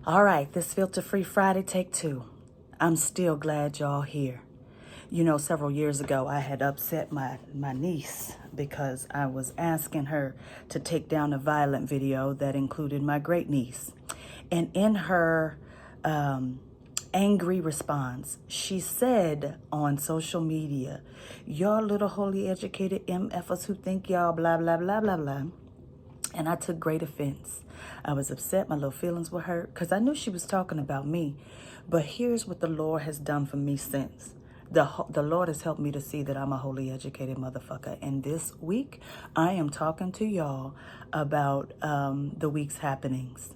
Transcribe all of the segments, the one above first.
All right, this Filter-Free Friday, take two. I'm still glad y'all here. You know, several years ago, I had upset my niece because I was asking her to take down a violent video that included my great niece. And in her angry response, she said on social media, y'all little holy educated MFers who think y'all blah, blah, blah, blah, blah. And I took great offense. I was upset. My little feelings were hurt because I knew she was talking about me. But here's what the Lord has done for me since. The Lord has helped me to see that I'm a holy educated motherfucker. And this week, I am talking to y'all about the week's happenings.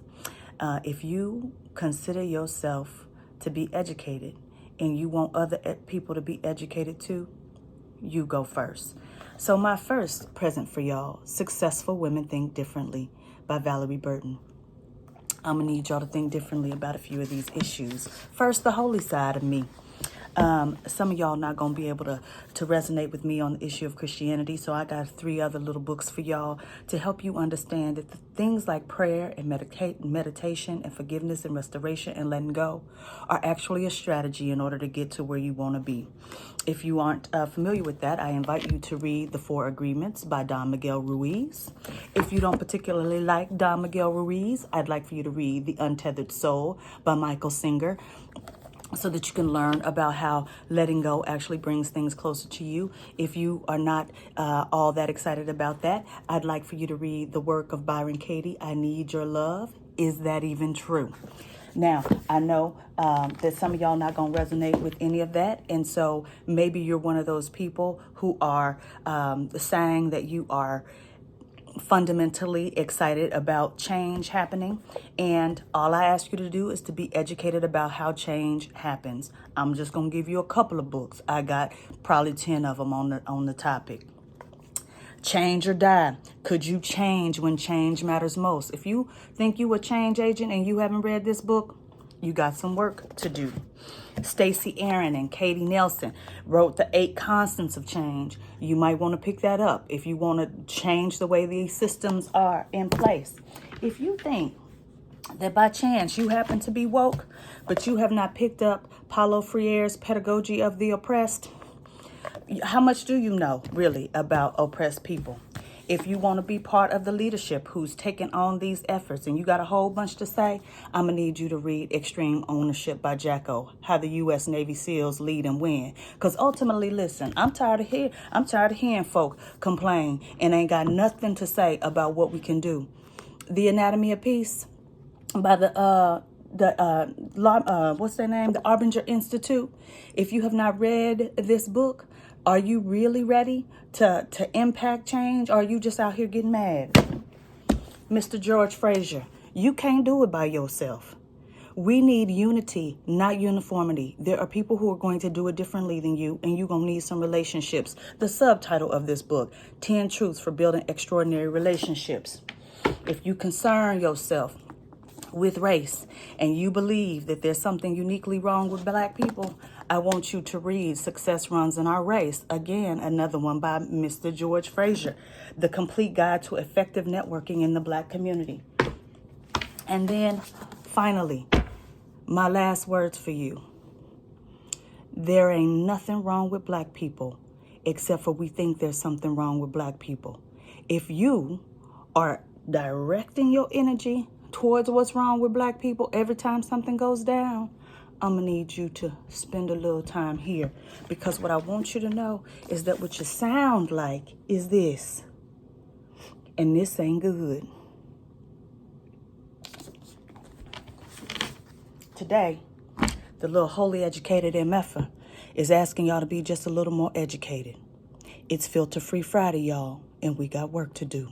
If you consider yourself to be educated and you want other people to be educated too, you go first. So my first present for y'all, Successful Women Think Differently by Valerie Burton. I'm going to need y'all to think differently about a few of these issues. First, the holy side of me. Some of y'all not going to be able to resonate with me on the issue of Christianity, so I got 3 other little books for y'all to help you understand that the things like prayer and meditation and forgiveness and restoration and letting go are actually a strategy in order to get to where you want to be. If you aren't familiar with that, I invite you to read The 4 Agreements by Don Miguel Ruiz. If you don't particularly like Don Miguel Ruiz, I'd like for you to read The Untethered Soul by Michael Singer, so that you can learn about how letting go actually brings things closer to you. If you are not all that excited about that, I'd like for you to read the work of Byron Katie, I Need Your Love. Is that even true? Now, I know that some of y'all not going to resonate with any of that. And so maybe you're one of those people who are saying that you are fundamentally excited about change happening, and all I ask you to do is to be educated about how change happens. I'm just gonna give you a couple of books. I got probably 10 of them on the topic. Change or Die. Could you change when change matters most? If you think you a change agent and you haven't read this book, you got some work to do. Stacey Aaron and Katie Nelson wrote The 8 Constants of Change. You might want to pick that up if you want to change the way these systems are in place. If you think that by chance you happen to be woke, but you have not picked up Paulo Freire's Pedagogy of the Oppressed, how much do you know really about oppressed people? If you want to be part of the leadership who's taking on these efforts and you got a whole bunch to say, I'm going to need you to read Extreme Ownership by Jacko, How the U.S. Navy SEALs Lead and Win. Because ultimately, listen, I'm tired of hearing folk complain and ain't got nothing to say about what we can do. The Anatomy of Peace by what's their name? The Arbinger Institute. If you have not read this book, are you really ready to impact change? Or are you just out here getting mad? Mr. George Fraser, you can't do it by yourself. We need unity, not uniformity. There are people who are going to do it differently than you, and you're going to need some relationships. The subtitle of this book, 10 Truths for Building Extraordinary Relationships. If you concern yourself with race and you believe that there's something uniquely wrong with Black people, I want you to read Success Runs in Our Race. Again, another one by Mr. George Fraser, The Complete Guide to Effective Networking in the Black Community. And then finally, my last words for you. There ain't nothing wrong with Black people except for we think there's something wrong with Black people. If you are directing your energy towards what's wrong with Black people every time something goes down, I'm going to need you to spend a little time here, because what I want you to know is that what you sound like is this, and this ain't good. Today, the little holy educated MFer is asking y'all to be just a little more educated. It's Filter-Free Friday, y'all, and we got work to do.